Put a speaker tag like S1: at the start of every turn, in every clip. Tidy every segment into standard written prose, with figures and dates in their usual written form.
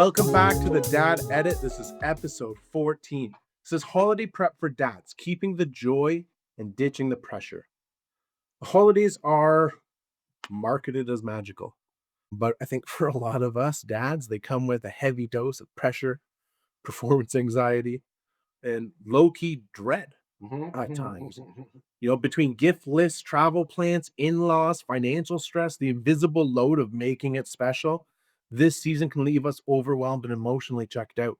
S1: Welcome back to the Dad Edit. This is episode 14. This is holiday prep for dads, keeping the joy and ditching the pressure. The holidays are marketed as magical, but I think for a lot of us dads, they come with a heavy dose of pressure, performance anxiety, and low-key dread at times. Between gift lists, travel plans, in-laws, financial stress, the invisible load of making it special, this season can leave us overwhelmed and emotionally checked out.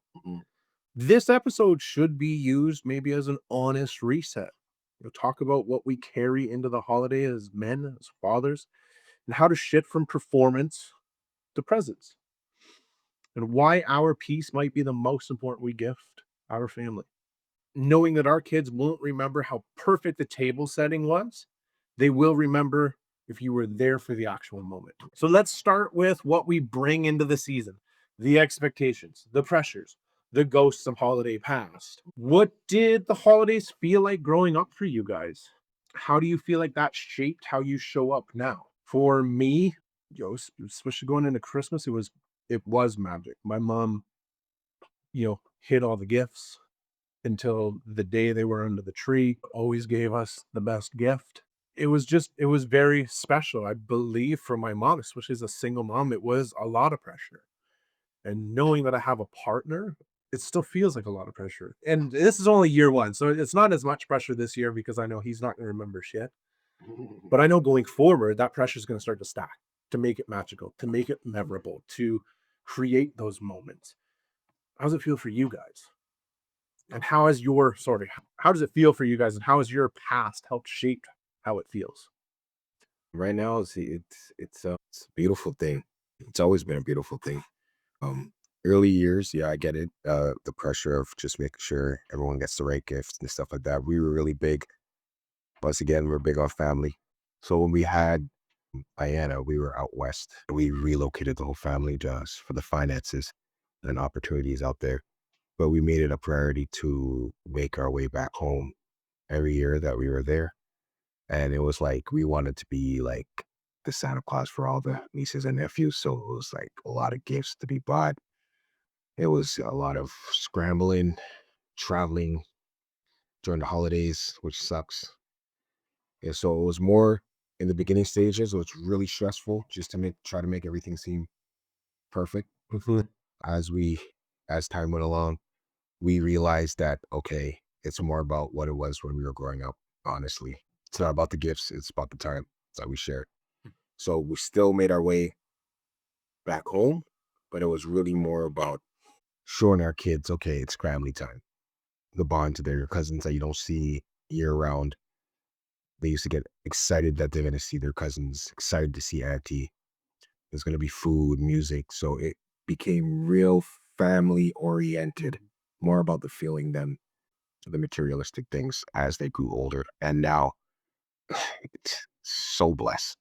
S1: This episode should be used maybe as an honest reset. Talk about what we carry into the holiday as men, as fathers, and how to shift from performance to presence, and why our peace might be the most important we gift our family. Knowing that our kids won't remember how perfect the table setting was, they will remember if you were there for the actual moment. So let's start with what we bring into the season, the expectations, the pressures, the ghosts of holiday past. What did the holidays feel like growing up for you guys? How do you feel like that shaped how you show up now? For me, especially going into Christmas, it was magic. My mom, hid all the gifts until the day they were under the tree, always gave us the best gift. It was very special. I believe for my mom, especially as a single mom, it was a lot of pressure. And knowing that I have a partner, it still feels like a lot of pressure. And this is only year one, so it's not as much pressure this year because I know he's not going to remember shit. But I know going forward, that pressure is going to start to stack to make it magical, to make it memorable, to create those moments. How does it feel for you guys? And how does it feel for you guys? And how has your past helped shape how it feels?
S2: Right now, see, it's a beautiful thing. It's always been a beautiful thing. Um, Early years, yeah, I get it. The pressure of just making sure everyone gets the right gifts and stuff like that. We were really big. Once again, we're big on family. So when we had Diana, we were out west. We relocated the whole family just for the finances and opportunities out there. But we made it a priority to make our way back home every year that we were there. And it was like we wanted to be like the Santa Claus for all the nieces and nephews. So it was like a lot of gifts to be bought. It was a lot of scrambling, traveling during the holidays, which sucks. And so it was more in the beginning stages. It was really stressful just to try to make everything seem perfect.
S1: Mhm.
S2: As we, as time went along, we realized that, okay, it's more about what it was when we were growing up. Honestly, it's not about the gifts. It's about the time that we shared. So we still made our way back home, but it was really more about showing our kids, okay, it's family time. The bond to their cousins that you don't see year round. They used to get excited that they're going to see their cousins, excited to see auntie. There's going to be food, music. So it became real family oriented, more about the feeling than the materialistic things as they grew older. And now it's so blessed.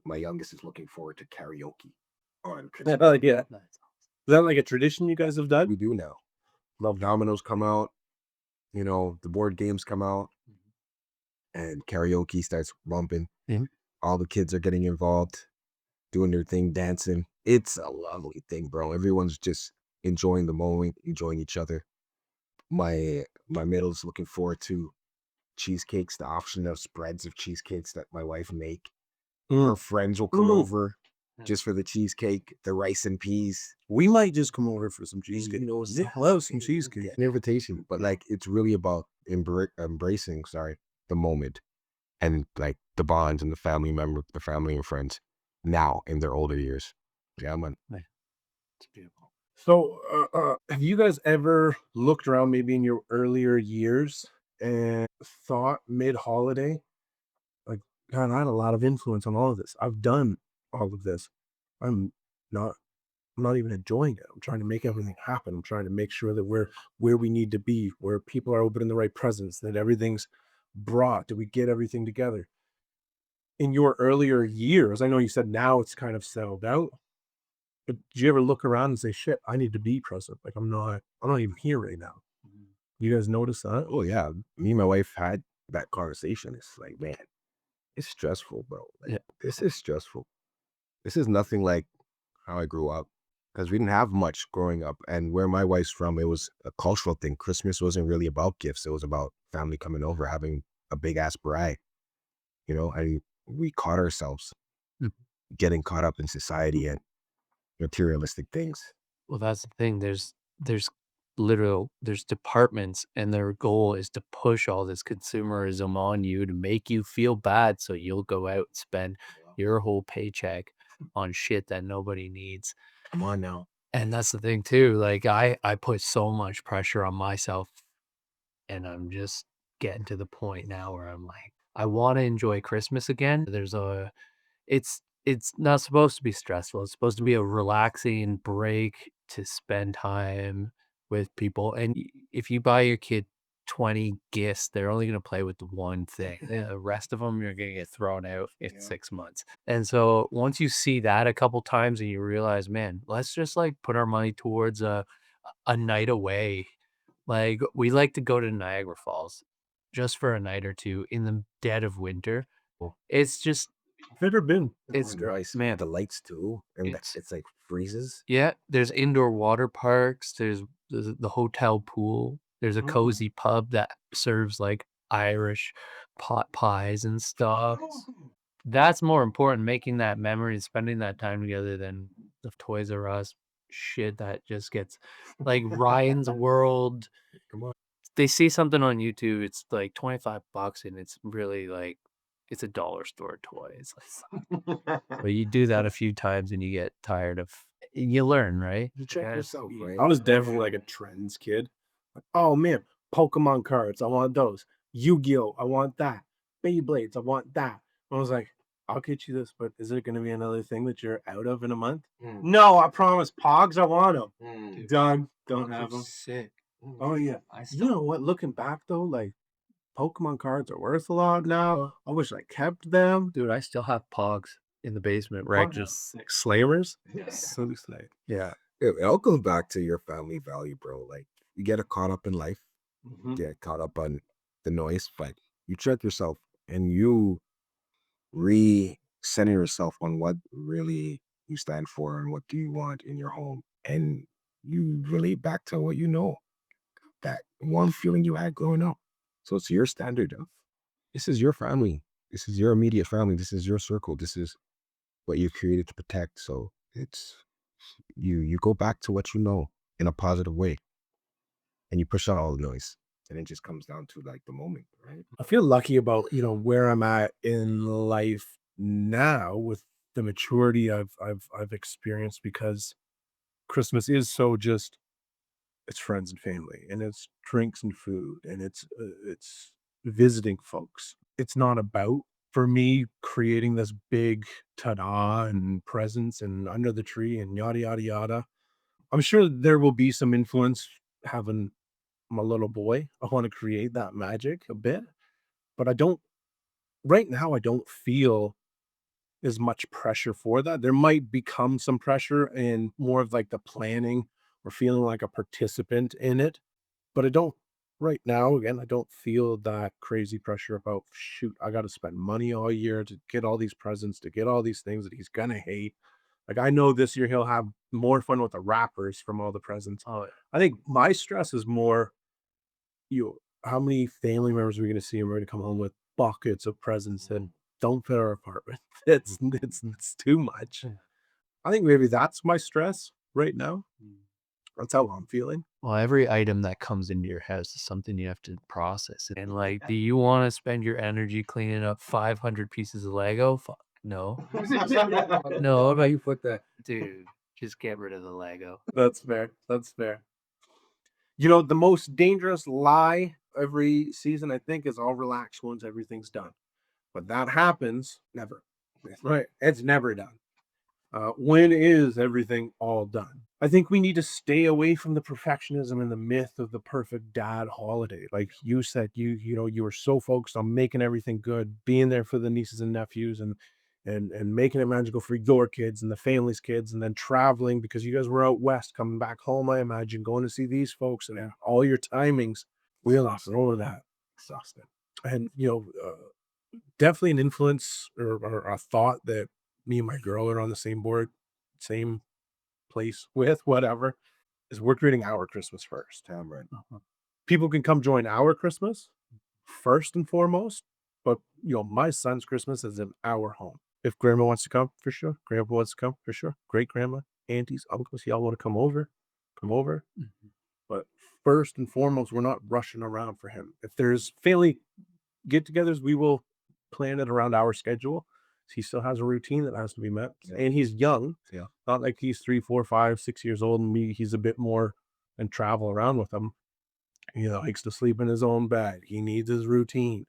S2: My youngest is looking forward to karaoke on Christmas.
S1: Yeah. Nice. Is that like a tradition you guys have done?
S2: We do now. Love dominoes come out, the board games come out and karaoke starts bumping.
S1: Mhm.
S2: All the kids are getting involved, doing their thing, dancing. It's a lovely thing, bro. Everyone's just enjoying the moment, enjoying each other. My middle's looking forward to cheesecakes, the option of spreads of cheesecakes that my wife make. Her
S1: Mm.
S2: friends will come over just for the cheesecake, the rice and peas.
S1: We might just come over for some cheesecake.
S2: Yeah,
S1: I love some cheesecake.
S2: an invitation, but like it's really about embracing, sorry, the moment and like the bonds and the family and friends now in their older years. Yeah, man.
S1: Nice. It's beautiful. So, have you guys ever looked around maybe in your earlier years and thought mid-holiday, like, God, I had a lot of influence on all of this. I've done all of this. I'm not I'm not even enjoying it. I'm trying to make everything happen. I'm trying to make sure that we're where we need to be, where people are opening the right presents, that everything's brought. Do we get everything together? In your earlier years, I know you said now it's kind of settled out, but did you ever look around and say, shit, I need to be present? Like I'm not even here right now. You guys notice that?
S2: Oh yeah, me and my wife had that conversation. It's like, man, it's stressful, bro. Like
S1: Yeah.
S2: this is stressful. This is nothing like how I grew up. because we didn't have much growing up. And where my wife's from, it was a cultural thing. Christmas wasn't really about gifts. It was about family coming over, having a big ass braai, and we caught ourselves
S3: Mm.
S2: getting caught up in society and materialistic things.
S3: Well, that's the thing. There's there's departments and their goal is to push all this consumerism on you to make you feel bad so you'll go out and spend your whole paycheck on shit that nobody needs.
S2: Come on now.
S3: And that's the thing too. Like I put so much pressure on myself and I'm just getting to the point now where I'm like, I want to enjoy Christmas again. It's not supposed to be stressful. It's supposed to be a relaxing break to spend time with people. And if you buy your kid 20 gifts, they're only going to play with the one thing. The rest of them, you're going to get thrown out in 6 months. And so once you see that a couple times and you realize, man, let's just like put our money towards a night away. Like we like to go to Niagara Falls just for a night or two in the dead of winter.
S2: Well,
S3: It's just
S1: I've never been.
S3: it's
S2: nice.
S3: man,
S2: The lights too, and
S3: it's
S2: it's like freezes.
S3: yeah, there's indoor water parks, there's the hotel pool, there's a cozy pub that serves, like, Irish pot pies and stuff. That's more important, making that memory and spending that time together than the Toys R Us shit that just gets like, Ryan's World.
S2: Come on.
S3: They see something on YouTube, it's, like, 25 bucks, and it's really, like it's a dollar store toy, it's like but you do that a few times and you get tired of you learn, right?
S2: You check
S3: Yes.
S2: yourself, right?
S1: I was definitely like a trends kid. Like, oh man, Pokemon cards, I want those. Yu-Gi-Oh, I want that. Beyblades, I want that. I was like, I'll get you this, but is it going to be another thing that you're out of in a month? No, I promise. Pogs, I want them.
S3: Dude,
S1: Done. Don't
S3: dogs are
S1: have them.
S3: sick.
S1: Oh yeah.
S3: I
S1: You
S3: still
S1: know what? Looking back though, like Pokemon cards are worth a lot now. I wish I kept them.
S3: dude, I still have Pogs in the basement, right? Just
S1: Slamers.
S3: yes.
S1: So excited.
S3: Yeah.
S2: It all goes back to your family value, bro. Like you get caught up in life,
S1: Mhm.
S2: get caught up on the noise, but you check yourself and you re-center yourself on what really you stand for and what do you want in your home. And you relate back to what you know, that one feeling you had growing up. So it's your standard of this is your family. This is your immediate family. This is your circle. This is what you created to protect. So it's you go back to what you know in a positive way and you push out all the noise. And it just comes down to like the moment, right?
S1: I feel lucky about, where I'm at in life now with the maturity I've experienced because Christmas is so just it's friends and family and it's drinks and food and it's visiting folks. It's not about for me creating this big ta-da and presents and under the tree and yada yada yada. I'm sure there will be some influence having my little boy. I want to create that magic a bit, but I don't right now I don't feel as much pressure for that. There might become some pressure in more of like the planning or feeling like a participant in it, but I don't right now. Again, I don't feel that crazy pressure about shoot, I got to spend money all year to get all these presents, to get all these things that he's gonna hate. Like I know this year he'll have more fun with the wrappers from all the presents.
S3: Oh,
S1: I think my stress is more you how many family members are we gonna see and we're gonna come home with buckets of presents that don't fit our apartment. It's too much.
S3: yeah.
S1: I think maybe that's my stress right now.
S3: Mm.
S1: That's how I'm feeling.
S3: Well, every item that comes into your house is something you have to process. And like, do you want to spend your energy cleaning up 500 pieces of Lego? Fuck, no. No,
S2: How about you put that?
S3: dude, just get rid of the Lego.
S1: That's fair. That's fair. The most dangerous lie every season, I think, is all relax once everything's done. But that happens never. Right. It's never done. When is everything all done? I think we need to stay away from the perfectionism and the myth of the perfect dad holiday. Like you said, you were so focused on making everything good, being there for the nieces and nephews, and making it magical for your kids and the family's kids, and then traveling because you guys were out west, coming back home. I imagine going to see these folks and all your timings. We lost all of that, exhausted, and definitely an influence or a thought that me and my girl are on the same board, same place with, whatever, is we're creating our Christmas first.
S2: Damn right.
S1: People can come join our Christmas first and foremost, but my son's Christmas is in our home. If grandma wants to come, for sure. Grandpa wants to come, for sure. Great grandma, aunties, uncles, y'all want to come over, come over. But first and foremost, we're not rushing around for him. If there's family get-togethers, we will plan it around our schedule. He still has a routine that has to be met, and he's young.
S2: Yeah.
S1: Not like he's 3, 4, 5, 6 years old, and he's a bit more and travel around with him. He likes to sleep in his own bed. He needs his routine.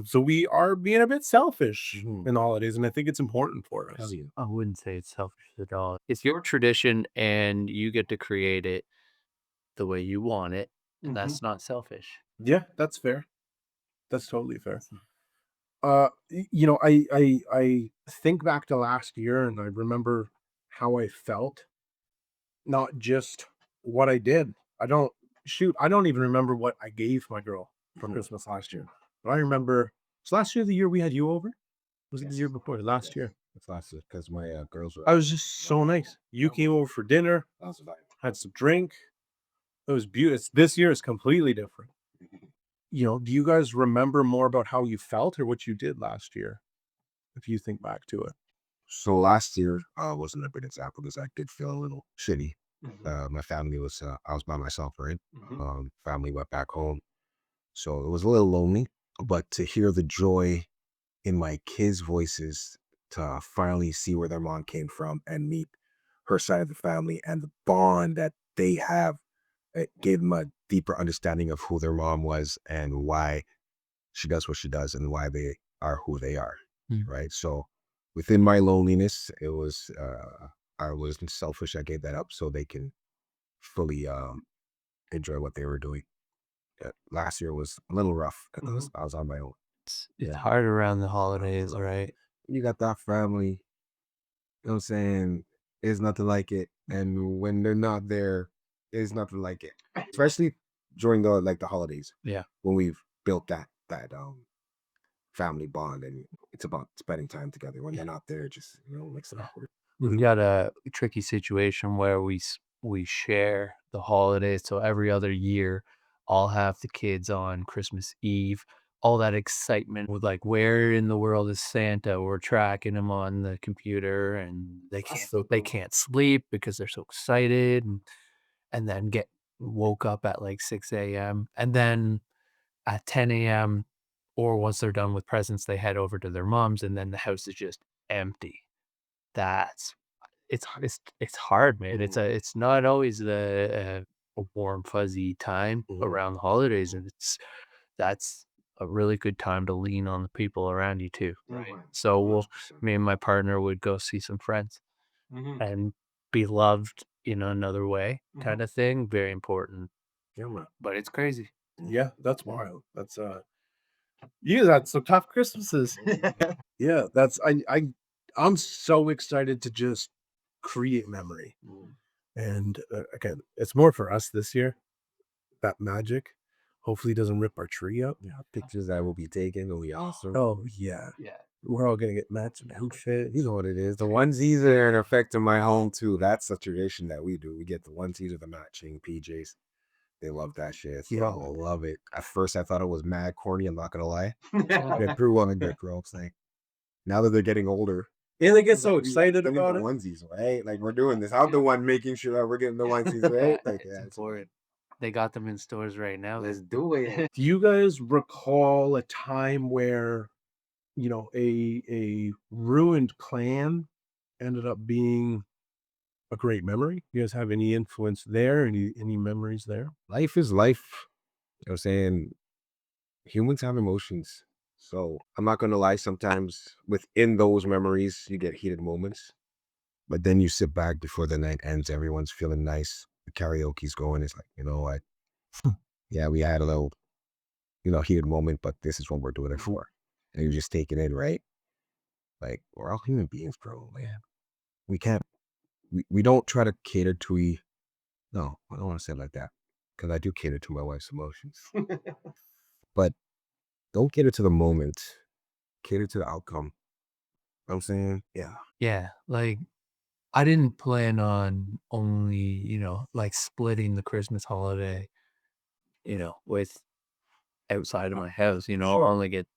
S1: So we are being a bit selfish in holidays, and I think it's important for us.
S3: I wouldn't say it's selfish at all. It's your tradition and you get to create it the way you want it. And that's not selfish.
S1: Yeah, that's fair. That's totally fair. I think back to last year, and I remember how I felt, not just what I did. I don't even remember what I gave my girl for Christmas last year. But I remember, was last year the year we had you over? Was it the year before? Last year.
S2: It's last because my girls were.
S1: I was just so nice. You came over for dinner, had some drink. It was beautiful. This year is completely different. Do you guys remember more about how you felt or what you did last year? If you think back to it.
S2: So last year wasn't a good example because I did feel a little shitty. My family was I was by myself, right? Family went back home, so it was a little lonely. But to hear the joy in my kids' voices, to finally see where their mom came from and meet her side of the family and the bond that they have, it gave them a deeper understanding of who their mom was and why she does what she does and why they are who they are. Right. So within my loneliness, it was I wasn't selfish. I gave that up so they can fully enjoy what they were doing. Last year was a little rough because I was on my own.
S3: It's hard around the holidays, right?
S2: You got that family, you know what I'm saying? There's nothing like it. And when they're not there, there's nothing like it. Especially during the holidays.
S3: Yeah.
S2: When we've built that family bond and it's about spending time together. When they're not there, it just makes it awkward.
S3: We got a tricky situation where we share the holidays. So every other year, I'll have the kids on Christmas Eve. All that excitement with like, where in the world is Santa? We're tracking him on the computer, and they can't sleep because they're so excited, and then get woke up at like 6 a.m. and then at 10 a.m. or once they're done with presents, they head over to their mom's, and then the house is just empty. That's it's hard, man. It's not always a warm, fuzzy time around the holidays, and that's a really good time to lean on the people around you too.
S2: Right.
S3: So me and my partner would go see some friends and be loved in another way, kind of thing. Very important,
S1: Yeah, man.
S3: but it's crazy.
S1: Yeah, that's wild. That's you guys had some tough Christmases. Yeah, I'm so excited to just create memory. And again, it's more for us this year. That magic hopefully doesn't rip our tree up.
S2: Yeah, pictures that will be taken will be awesome.
S1: Oh yeah. We're all gonna get matching outfits.
S2: You know what it is. The onesies are in effect in my home too. That's a tradition that we do. We get the onesies or the matching PJs. They love that shit. So I love it. At first, I thought it was mad corny. I'm not gonna lie. They threw on a good girl thing. Now that they're getting older,
S1: Yeah, they get so excited
S2: we need
S1: about
S2: the
S1: it.
S2: onesies, right? Like we're doing this. I'm the one making sure that we're getting the onesies, right? Like
S3: It's important. They got them in stores right now.
S2: let's do it.
S1: Do you guys recall a time where a ruined plan ended up being a great memory? You guys have any influence there? Any memories there?
S2: Life is life. You know what I'm saying? Humans have emotions. So I'm not gonna lie, sometimes within those memories, you get heated moments. But then you sit back before the night ends, everyone's feeling nice. The karaoke's going. It's like, you know what? Yeah, we had a little, heated moment, but this is what we're doing it for. And you just take it in, right? Like, we're all human beings, bro, man. We can't, we don't try to cater to, no, I don't want to say it like that. Because I do cater to my wife's emotions. But don't cater to the moment, cater to the outcome. You know what I'm saying? Yeah.
S3: Yeah, like I didn't plan on only, like splitting the Christmas holiday, with outside of my house, only get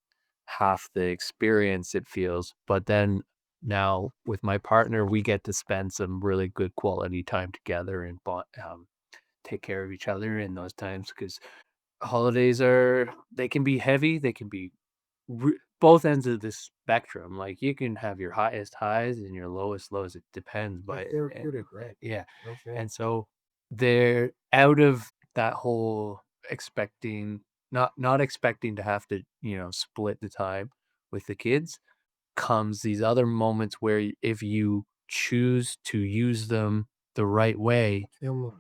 S3: half the experience it feels. But then now with my partner, we get to spend some really good quality time together and take care of each other in those times because holidays they can be heavy, they can be both ends of the spectrum. Like you can have your highest highs and your lowest lows. It depends, but
S2: Therapeutic, right?
S3: yeah.
S2: Okay.
S3: And so they're out of that whole expecting, not expecting to have to, split the time with the kids comes these other moments where if you choose to use them the right way,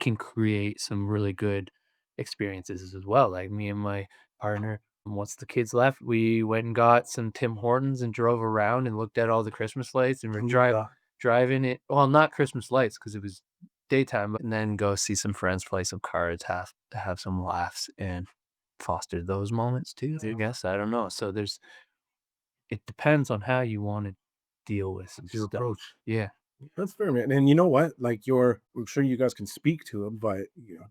S3: can create some really good experiences as well. Like me and my partner, once the kids left, we went and got some Tim Hortons and drove around and looked at all the Christmas lights and we're driving it. Well, not Christmas lights because it was daytime, and then go see some friends, play some cards, have some laughs, and foster those moments too. I guess I don't know. So it depends on how you want to deal with some
S2: Your
S3: stuff.
S2: approach.
S3: Yeah.
S1: That's fair, man. And you know what? Like I'm sure you guys can speak to them, but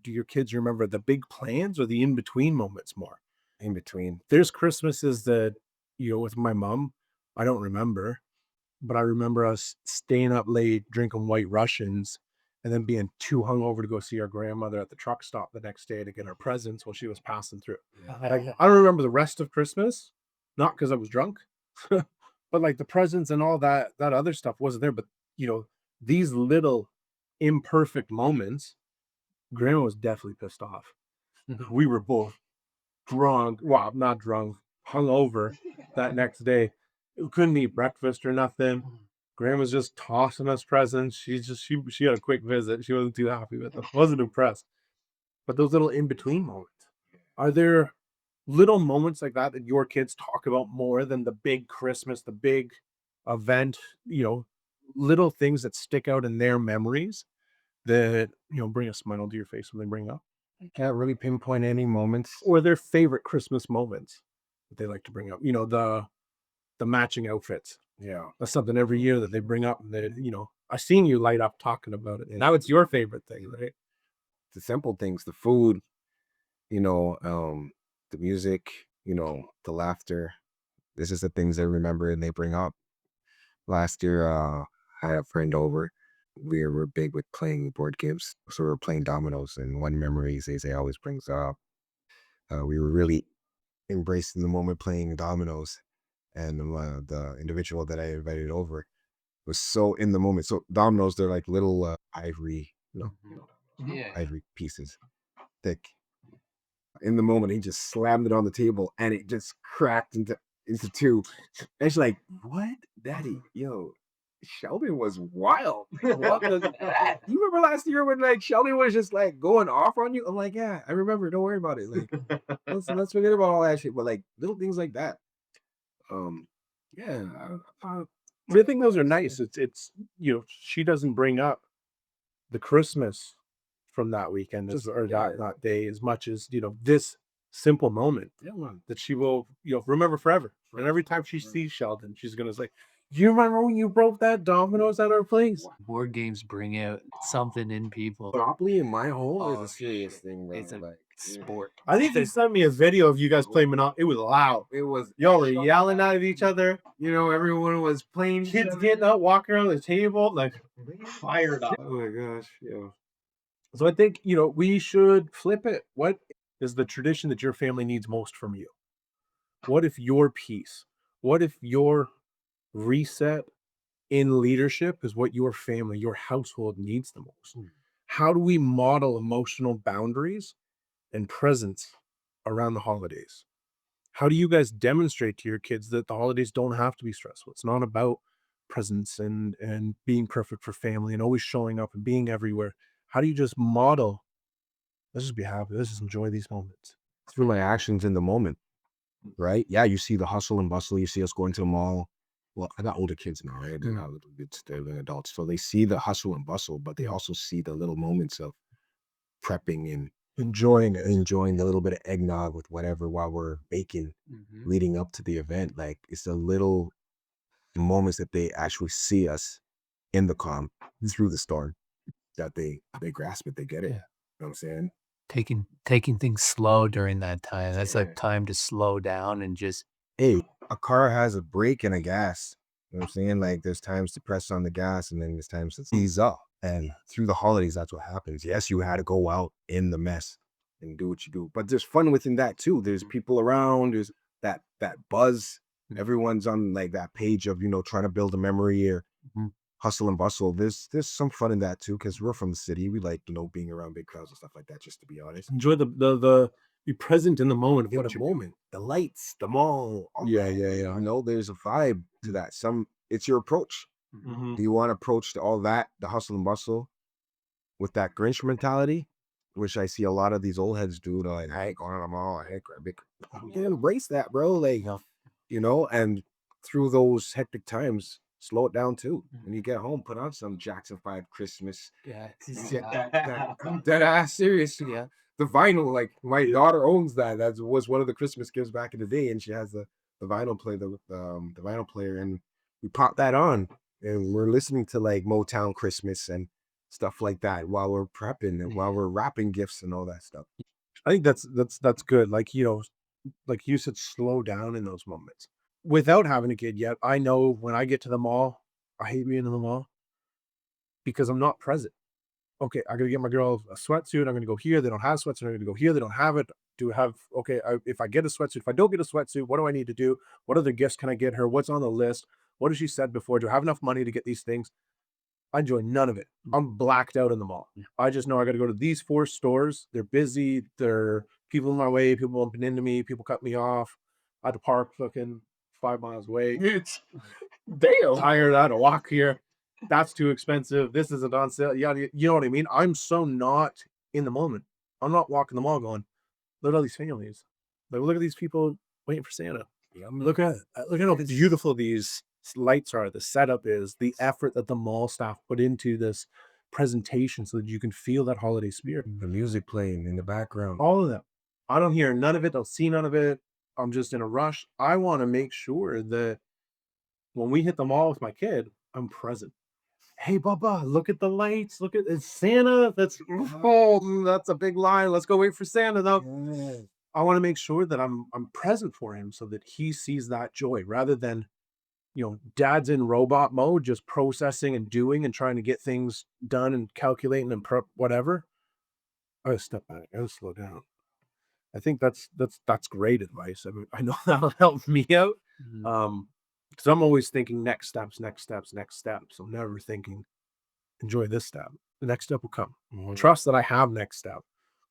S1: do your kids remember the big plans or the in between moments more?
S2: In between.
S1: There's Christmases that, with my mom, I don't remember, but I remember us staying up late drinking White Russians and then being too hungover to go see our grandmother at the truck stop the next day to get our presents while she was passing through. Like, I don't remember the rest of Christmas, not because I was drunk, but like the presents and all that other stuff wasn't there. But you know, these little imperfect moments, grandma was definitely pissed off. We were both drunk. Well, not drunk, hungover that next day. We couldn't eat breakfast or nothing. Grandma's just tossing us presents. She had a quick visit. She wasn't too happy with them. Wasn't impressed. But those little in between moments, are there little moments like that that your kids talk about more than the big Christmas, the big event? You know, little things that stick out in their memories that bring a smile to your face when they bring up,
S2: Can't really pinpoint any moments.
S1: or their favorite Christmas moments that they like to bring up. The matching outfits.
S2: Yeah.
S1: That's something every year that they bring up, and I seen you light up talking about it. And now it's your favorite thing, right?
S2: The simple things, the food, the music, the laughter. This is the things they remember and they bring up. Last year, I had a friend over. We were big with playing board games. So we were playing dominoes. And one memory Zay always brings up, we were really embracing the moment playing dominoes. And the individual that I invited over was so in the moment. So dominoes, they're like little ivory, ivory pieces, thick. In the moment, he just slammed it on the table and it just cracked into two. And she's like, "What, Daddy? Yo, Sheldon was wild. What was that? You remember last year when like Sheldon was just like going off on you?" I'm like, "Yeah, I remember. Don't worry about it. Like, let's forget about all that shit." But like little things like that. Um,
S1: Yeah, I think those are nice. It's she doesn't bring up the Christmas from that weekend or that day as much as this simple moment that she will remember forever. And every time she sees Sheldon, she's gonna say, "Do you remember when you broke that dominoes at our place?"
S3: Board games bring out something in people.
S2: Monopoly in my home is
S3: Oh,
S2: a serious
S3: shit.
S2: thing, bro.
S3: It's a
S2: Like,
S3: sport.
S1: I think they sent me a video of you guys playing Monopoly. It was loud.
S2: it was
S1: Y'all were yelling at each other.
S2: everyone was playing.
S1: Kids getting up, walking around the table, like fired up.
S2: Oh my gosh, yeah.
S1: So I think, we should flip it. What is the tradition that your family needs most from you? What if your peace? What if your reset in leadership is what your family, your household needs the most? How do we model emotional boundaries and presence around the holidays? How do you guys demonstrate to your kids that the holidays don't have to be stressful? It's not about presents and being perfect for family and always showing up and being everywhere. How do you just model, let's just be happy, let's just enjoy these moments?
S2: Through my actions in the moment, right? Yeah, you see the hustle and bustle. You see us going to the mall. Well, I got older kids now, right? They're not little kids, they're young adults. So they see the hustle and bustle, but they also see the little moments of prepping and enjoying the little bit of eggnog with whatever while we're baking leading up to the event. Like it's the little moments that they actually see us in the calm. through the storm, that they grasp it, they get it.
S3: Yeah.
S2: You know what I'm saying?
S3: Taking things slow during that time. That's
S2: Yeah.
S3: like time to slow down and just
S2: Hey, a car has a brake and a gas. You know what I'm saying? Like there's times to press on the gas and then there's times to ease up. And through the holidays, that's what happens. Yes, you had to go out in the mess and do what you do. But there's fun within that too. There's people around, there's that buzz. Everyone's on like that page of, trying to build a memory or
S3: Mhm.
S2: hustle and bustle. There's some fun in that too, because we're from the city. We like, being around big crowds and stuff like that, just to be honest.
S1: Enjoy the be present in the moment of
S2: Yeah,
S1: what
S2: the
S1: you're doing.
S2: moment, the lights, the mall. Yeah. There's a vibe to that. It's your approach.
S1: Mhm.
S2: Do you want to approach all that, the hustle and bustle, with that Grinch mentality, which I see a lot of these old heads do? They're like, I ain't going to the mall. I ain't grab big. You can embrace that, bro. Like, and through those hectic times, slow it down too. When you get home, put on some Jackson 5 Christmas.
S3: Yeah.
S2: Dead ass serious. Yeah. The vinyl, like my daughter owns that. That was one of the Christmas gifts back in the day, and she has the vinyl play the vinyl player, and we pop that on, and we're listening to like Motown Christmas and stuff like that while we're prepping and while we're wrapping gifts and all that stuff.
S1: I think that's good. Like, like you said, slow down in those moments. Without having a kid yet, I know when I get to the mall, I hate being in the mall because I'm not present. Okay, I gotta get my girl a sweatsuit. I'm gonna go here. They don't have sweatsuit. I'm gonna go here. They don't have it. Do I have okay? If I get a sweatsuit, if I don't get a sweatsuit, what do I need to do? What other gifts can I get her? What's on the list? What has she said before? Do I have enough money to get these things? I enjoy none of it. I'm blacked out in the mall. I just know I got to go to these 4 stores. They're busy. There people in my way. People bumping into me. People cut me off. I had to park fucking 5 miles away. It's damn tired. I had to walk here. That's too expensive. This isn't on sale. Yeah, you know what I mean? I'm so not in the moment. I'm not walking the mall going, look at all these families. Like, look at these people waiting for Santa.
S2: Yeah,
S1: Look at how beautiful these lights are. The setup is the effort that the mall staff put into this presentation so that you can feel that holiday spirit.
S2: the music playing in the background.
S1: All of that. I don't hear none of it. Don't see none of it. I'm just in a rush. I want to make sure that when we hit the mall with my kid, I'm present. Hey, Bubba, look at the lights. Look at it's Santa. That's a big line. Let's go wait for Santa though.
S2: Yeah.
S1: I want to make sure that I'm present for him so that he sees that joy rather than, dad's in robot mode, just processing and doing and trying to get things done and calculating and prep whatever. I gotta step back. I gotta slow down. I think that's great advice. I mean, I know that'll help me out. Because I'm always thinking next steps, next steps, next steps. I'm never thinking enjoy this step. The next step will come. Trust that I have next step.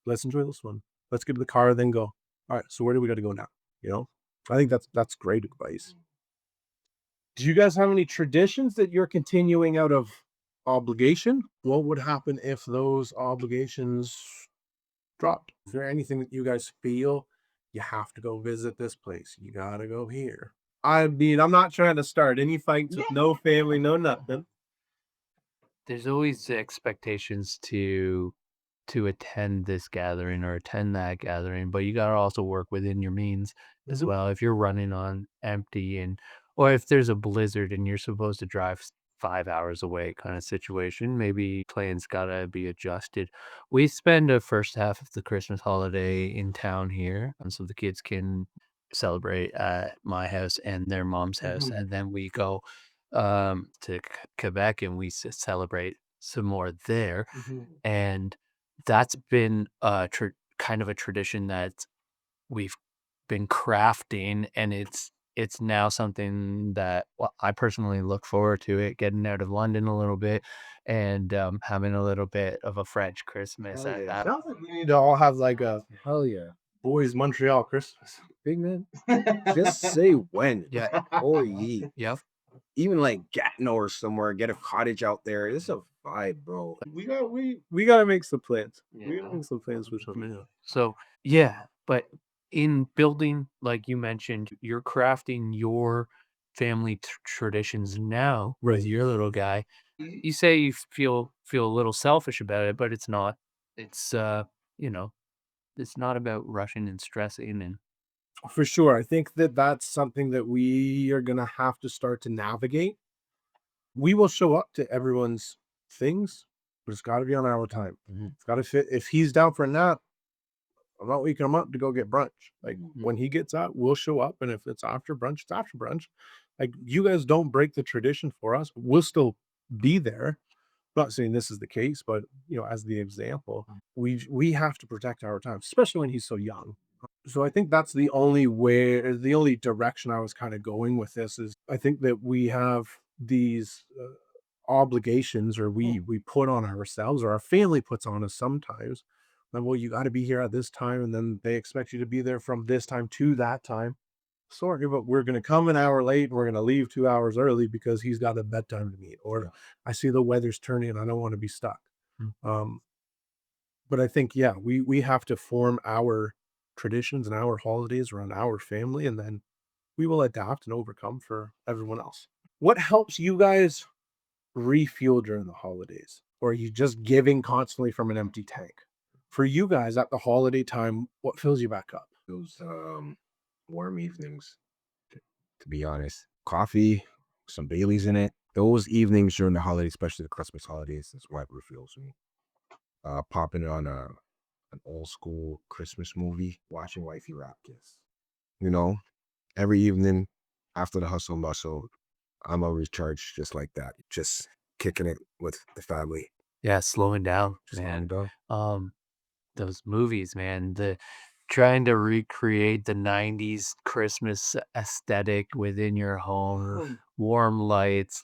S1: Let's enjoy this one. Let's get to the car, then go. All right. So where do we got to go now? You know, I think that's great advice. Do you guys have any traditions that you're continuing out of obligation? What would happen if those obligations dropped? Is there anything that you guys feel you have to go visit this place? You gotta go here. I mean, I'm not trying to start any fights with no family, no nothing.
S3: There's always the expectations to attend this gathering or attend that gathering, but you gotta also work within your means as well. If you're running on empty or if there's a blizzard and you're supposed to drive 5 hours away kind of situation, maybe plans gotta be adjusted. We spend the first half of the Christmas holiday in town here, and so the kids can celebrate at my house and their mom's house, and then we go to Quebec and we celebrate some more there. And that's been kind of a tradition that we've been crafting, and it's now something that I personally look forward to it, getting out of London a little bit and having a little bit of a French Christmas.
S2: Hell yeah.
S1: Sounds like we need to all have like a
S2: Hell yeah.
S1: boys Montreal Christmas.
S2: Big man. Just say when.
S3: Yeah.
S2: Or ye.
S3: Yep.
S2: Even like Gatineau or somewhere, get a cottage out there. It's a vibe, bro.
S1: We gotta make some plans. We gotta make some plans for something. Yeah.
S3: So yeah, but in building, like you mentioned, you're crafting your family traditions now with your little guy. You say you feel a little selfish about it, but it's not. It's you know, it's not about rushing and stressing and
S1: For sure. I think that that's something that we are gonna have to start to navigate. We will show up to everyone's things, but it's got to be on our time.
S3: Mhm.
S1: It's got to fit. If he's down for a nap, I'm not waking him up to go get brunch. Like when he gets out, we'll show up, and if it's after brunch, it's after brunch. Like you guys don't break the tradition for us. We'll still be there. I'm not saying this is the case, but as the example, we have to protect our time, especially when he's so young. So I think that's the only direction I was kind of going with this is I think that we have these obligations or we put on ourselves or our family puts on us sometimes. And well, you got to be here at this time, and then they expect you to be there from this time to that time. Sorry, but we're going to come an hour late and we're going to leave 2 hours early because he's got a bedtime to meet, or I see the weather's turning and I don't want to be stuck. Um, but I think, yeah, we have to form our traditions and our holidays around our family, and then we will adapt and overcome for everyone else. What helps you guys refuel during the holidays? Or are you just giving constantly from an empty tank? For you guys at the holiday time, what fills you back up?
S2: Those warm evenings, to be honest. Coffee, some Baileys in it. Those evenings during the holidays, especially the Christmas holidays, is what refuels me. Popping on an old school Christmas movie, watching Wifey Rap Kiss. Every evening after the hustle and bustle, I'm a recharge just like that. Just kicking it with the family.
S3: Yeah, slowing down,
S2: Just
S3: man.
S2: done.
S3: Those movies, man, trying to recreate the 90s Christmas aesthetic within your home, warm lights,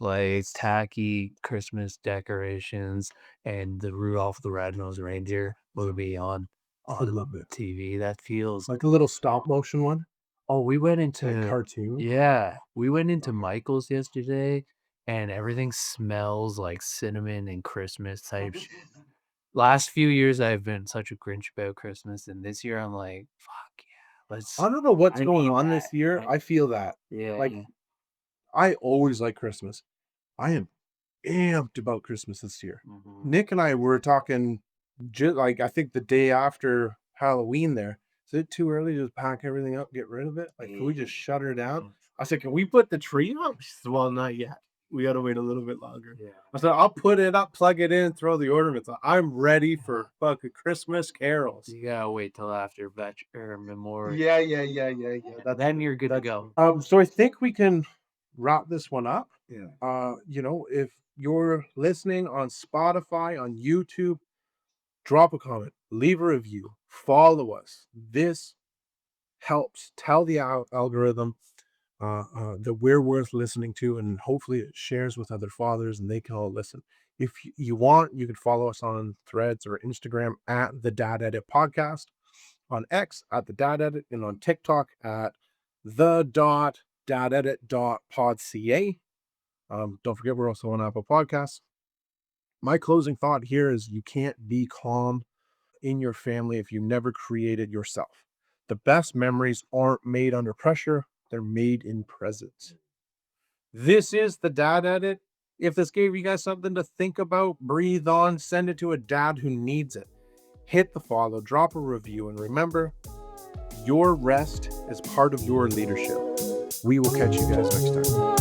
S3: tacky Christmas decorations, and the Rudolph the Red-Nosed Reindeer movie on
S1: Oh, I love it.
S3: TV. That feels
S1: Like a little stop motion one,
S3: Oh, we went
S1: like
S3: into
S1: cartoon.
S3: Yeah, we went into Michael's yesterday, and everything smells like cinnamon and Christmas type Last few years, I've been such a Grinch about Christmas, and this year I'm like, "Fuck yeah,
S1: I don't know what's
S3: I
S1: going
S3: need
S1: on
S3: that."
S1: this year. I feel that.
S3: Yeah,
S1: Like I always like Christmas. I am amped about Christmas this year.
S3: mhm.
S1: Nick and I were talking like I think the day after Halloween there. Is it too early to just pack everything up, get rid of it? Like, can we just shut her down? I said, can we put the tree up? She said, well, not yet. We got to wait a little bit longer.
S3: Yeah.
S1: I said, I'll put it up, plug it in, throw the ornaments on. I'm ready for fucking Christmas carols.
S3: You gotta wait till after Memorial.
S1: Yeah.
S3: Then you're good to go.
S1: So I think we can wrap this one up.
S2: Yeah.
S1: If you're listening on Spotify, on YouTube, drop a comment, leave a review, follow us. This helps tell the algorithm that we're worth listening to, and hopefully it shares with other fathers and they can all listen. If you want, you can follow us on Threads or Instagram at the Dad Edit Podcast, on X at the Dad Edit, and on TikTok at the.dadedit.podca. Don't forget, we're also on Apple Podcasts. My closing thought here is you can't be calm in your family if you never created yourself. The best memories aren't made under pressure, they're made in presence. This is the Dad Edit. If this gave you guys something to think about, breathe on, send it to a dad who needs it. Hit the follow, drop a review, and remember, your rest is part of your leadership. We will catch you guys next time.